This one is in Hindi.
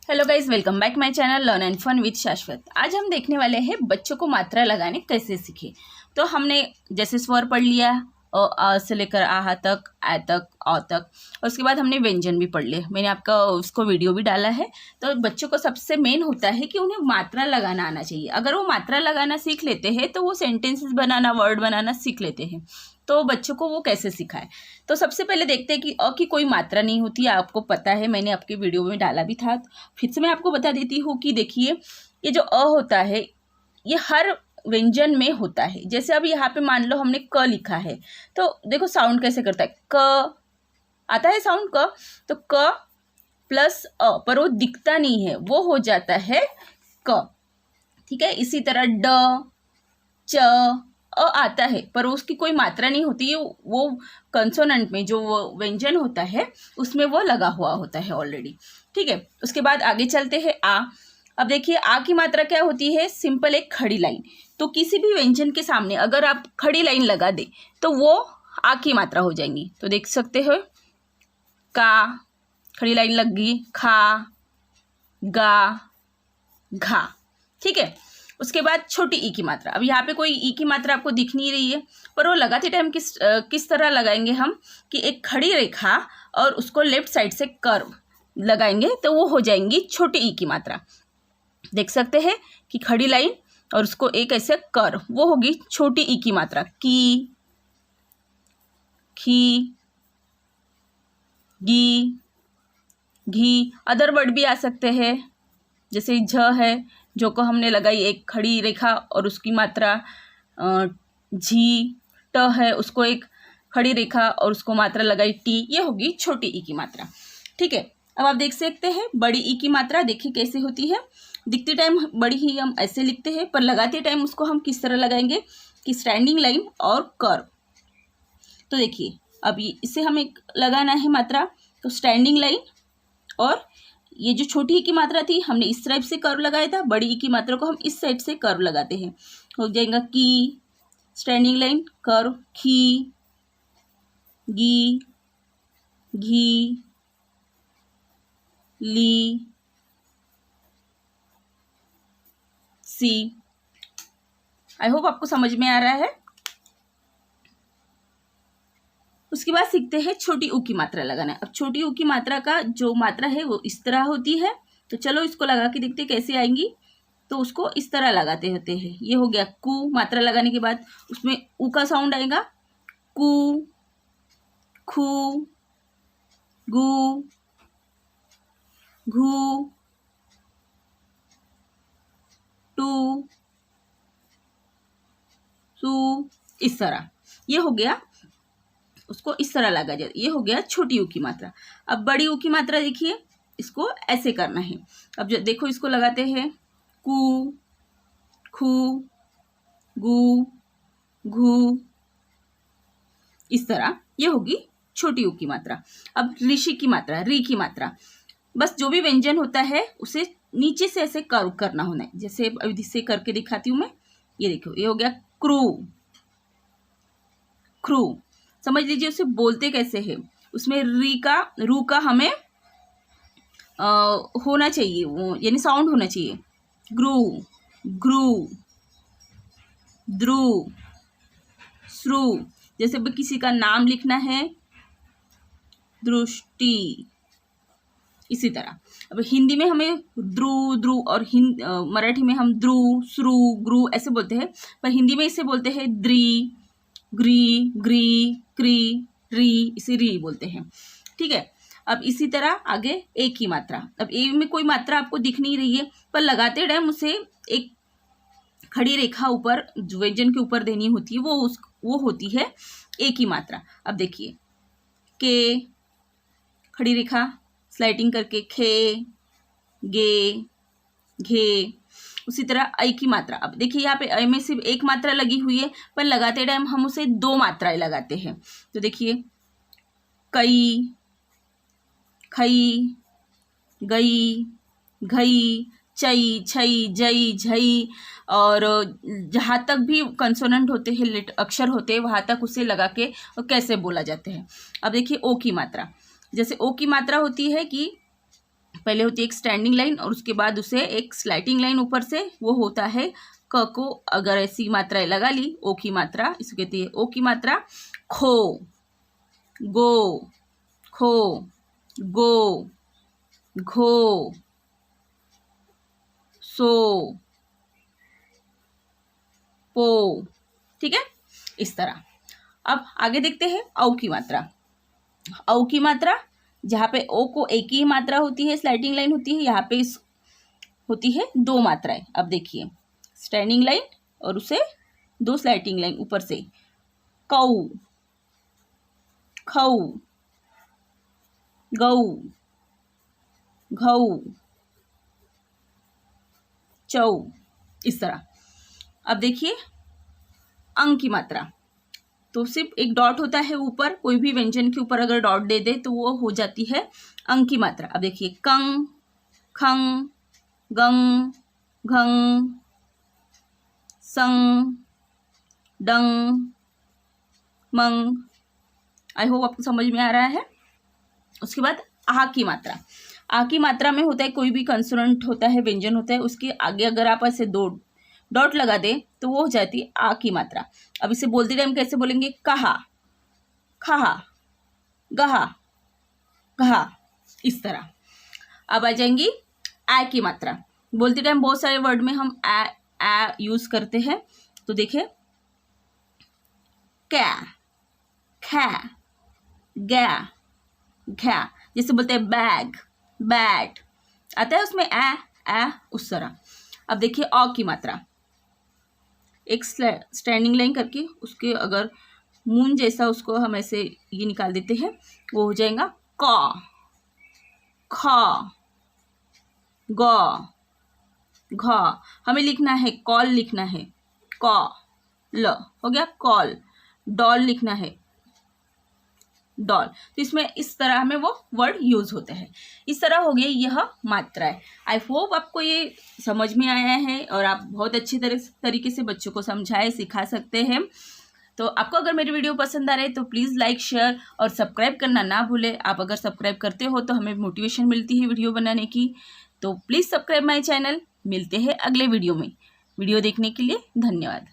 Hello guys, welcome back my channel learn and fun with Shashwat. आज हम देखने वाले हैं बच्चों को मात्रा लगाने कैसे सीखे। तो हमने जैसे स्वर पढ़ लिया, अ से लेकर आहा तक, आ तक, औ तक, और उसके बाद हमने व्यंजन भी पढ़ लिए। मैंने आपका उसको वीडियो भी डाला है। तो बच्चों को सबसे मेन होता है कि उन्हें मात्रा लगाना आना चाहिए। अगर वो मात्रा लगाना सीख लेते हैं तो वो सेंटेंसेस बनाना, वर्ड बनाना सीख लेते हैं। तो बच्चों को वो कैसे सिखाए, तो सबसे पहले देखते हैं कि अ की कोई मात्रा नहीं होती है। आपको पता है, मैंने आपके वीडियो में डाला भी था। फिर से मैं आपको बता देती हूँ कि देखिए, ये जो अ होता है ये हर व्यंजन में होता है। जैसे अब यहाँ पे मान लो हमने क लिखा है, तो देखो साउंड कैसे करता है। क आता है साउंड क, तो क प्लस अ, पर वो दिखता नहीं है, वो हो जाता है क। ठीक है। इसी तरह ड, च, अ आता है पर उसकी कोई मात्रा नहीं होती है। वो कंसोनेंट में जो वो व्यंजन होता है उसमें वो लगा हुआ होता है ऑलरेडी। ठीक है। उसके बाद आगे चलते हैं आ। अब देखिए, आ की मात्रा क्या होती है। सिंपल एक खड़ी लाइन। तो किसी भी व्यंजन के सामने अगर आप खड़ी लाइन लगा दे तो वो आ की मात्रा हो जाएंगी। तो देख सकते हो, का खड़ी लाइन लग गई, खा, गा, घा। ठीक है। उसके बाद छोटी ई की मात्रा। अब यहाँ पे कोई ई की मात्रा आपको दिख नहीं रही है, पर वो लगाते टाइम किस तरह लगाएंगे हम कि एक खड़ी रेखा और उसको लेफ्ट साइड से कर्व लगाएंगे तो वो हो जाएंगी छोटी ई की मात्रा। देख सकते हैं कि खड़ी लाइन और उसको एक ऐसे कर्व, वो होगी छोटी ई की मात्रा। की, खी, गी, घी। अदर वर्ड भी आ सकते हैं, जैसे झ है, जो को हमने लगाई एक खड़ी रेखा और उसकी मात्रा। झी, ट है, उसको एक खड़ी रेखा और उसको मात्रा लगाई टी, ये होगी छोटी ई की मात्रा। ठीक है। अब आप देख सकते हैं बड़ी ई की मात्रा। देखिए कैसे होती है। दिखते टाइम बड़ी ही हम ऐसे लिखते हैं, पर लगाते टाइम उसको हम किस तरह लगाएंगे कि स्टैंडिंग लाइन और कर्व। तो देखिए, अब इसे हमें लगाना है मात्रा, तो स्टैंडिंग लाइन, और ये जो छोटी ई की मात्रा थी हमने इस साइड से कर्व लगाया था, बड़ी ई की मात्रा को हम इस साइड से कर्व लगाते हैं। हो जाएगा की, स्टैंडिंग लाइन, कर्व, खी, गी, घी, ली, सी। आई होप आपको समझ में आ रहा है। उसके बाद सीखते हैं छोटी ऊ की मात्रा लगाना। अब छोटी ऊ की मात्रा का जो मात्रा है वो इस तरह होती है। तो चलो इसको लगा के देखते कैसे आएंगी। तो उसको इस तरह लगाते होते हैं। ये हो गया कू। मात्रा लगाने के बाद उसमें ऊ का साउंड आएगा। कू, खू, गू, घू, टू, सू, इस तरह। ये हो गया, उसको इस तरह लगा जाए। ये हो गया छोटी ऊ की मात्रा। अब बड़ी ऊ की मात्रा देखिए, इसको ऐसे करना है। अब जो देखो, इसको लगाते हैं कू, खू, गू, घू, इस तरह। ये होगी छोटी ऊ की मात्रा। अब ऋषि की मात्रा, री की मात्रा। बस जो भी व्यंजन होता है उसे नीचे से ऐसे कर्व करना होना है। जैसे अभी से करके दिखाती हूँ मैं। ये देखो, ये हो गया क्रू, क्रू। समझ लीजिए उसे बोलते कैसे है। उसमें री का, रू का हमें होना चाहिए, वो यानी साउंड होना चाहिए। ग्रू, ग्रू, द्रू, श्रू। जैसे किसी का नाम लिखना है, दृष्टि, इसी तरह। अब हिंदी में हमें द्रू, द्रू, और मराठी में हम द्रू, श्रू, ग्रू ऐसे बोलते हैं, पर हिंदी में इसे बोलते हैं द्री, ग्री, ग्री, क्री, री, इसे री बोलते हैं। ठीक है। अब इसी तरह आगे ए की मात्रा। अब ए में कोई मात्रा आपको दिख नहीं रही है, पर लगाते टाइम उसे एक खड़ी रेखा ऊपर व्यंजन के ऊपर देनी होती है, वो होती है ए की मात्रा। अब देखिए, के, खड़ी रेखा स्लाइडिंग करके खे, गे, घे। उसी तरह ऐ की मात्रा। अब देखिए, यहाँ पे ऐ में सिर्फ एक मात्रा लगी हुई है, पर लगाते टाइम हम उसे दो मात्राएं लगाते हैं। तो देखिए, कई, खई, गई, घई, चई, छई, जई, झई, और जहाँ तक भी कंसोनेंट होते हैं, अक्षर होते हैं, वहाँ तक उसे लगा के कैसे बोला जाता है। अब देखिए ओ की मात्रा। जैसे ओ की मात्रा होती है कि पहले होती है एक स्टैंडिंग लाइन और उसके बाद उसे एक स्लाइडिंग लाइन ऊपर से, वो होता है क को अगर ऐसी मात्राएं लगा ली, ओ की मात्रा, इसको कहती है ओ की मात्रा। खो, गो, खो, गो, घो, सो, पो। ठीक है, इस तरह। अब आगे देखते हैं औ की मात्रा। औ की मात्रा, जहाँ पे ओ को एक ही मात्रा होती है, स्लाइडिंग लाइन होती है, यहाँ पे इस होती है 2 मात्राएं। अब देखिए, स्टैंडिंग लाइन और उसे 2 स्लाइडिंग लाइन ऊपर से। कऊ, खऊ, गऊ, घऊ, चौ, इस तरह। अब देखिए अंग की मात्रा, तो सिर्फ एक डॉट होता है ऊपर, कोई भी व्यंजन के ऊपर अगर डॉट दे दे तो वो हो जाती है अंग की मात्रा। अब देखिए कंग, खंग, गंग, घंग, संग, डंग, मंग। आई होप आपको समझ में आ रहा है। उसके बाद आ की मात्रा। आ की मात्रा में होता है कोई भी कंसोनेंट होता है, व्यंजन होता है, उसके आगे अगर आप ऐसे 2 डॉट लगा दे तो वो हो जाती है आ की मात्रा। अब इसे बोलते टाइम कैसे बोलेंगे? कहा, खहा, गहा, कहा, इस तरह। अब आ जाएंगी आ की मात्रा। बोलते टाइम बहुत सारे वर्ड में हम आ यूज करते हैं, तो देखिए क्या, खै, गया, घा, जैसे बोलते हैं बैग, बैट, आता है उसमें आ उस तरह। अब देखिए अ की मात्रा, एक स्टैंडिंग लाइन करके उसके अगर मून जैसा उसको हम ऐसे ये निकाल देते हैं, वो हो जाएगा क, ख, ग, घ। हमें लिखना है कॉल, लिखना है क ल, हो गया कॉल। डॉल लिखना है डॉल, तो इसमें इस तरह में वो वर्ड यूज होते हैं। इस तरह हो गया यह मात्राएं। आई होप आपको ये समझ में आया है और आप बहुत अच्छी तरीके से बच्चों को समझाए सिखा सकते हैं। तो आपको अगर मेरी वीडियो पसंद आ रही है तो प्लीज़ लाइक, शेयर और सब्सक्राइब करना ना भूलें। आप अगर सब्सक्राइब करते हो तो हमें मोटिवेशन मिलती है वीडियो बनाने की। तो प्लीज़ सब्सक्राइब माई चैनल। मिलते हैं अगले वीडियो में। वीडियो देखने के लिए धन्यवाद।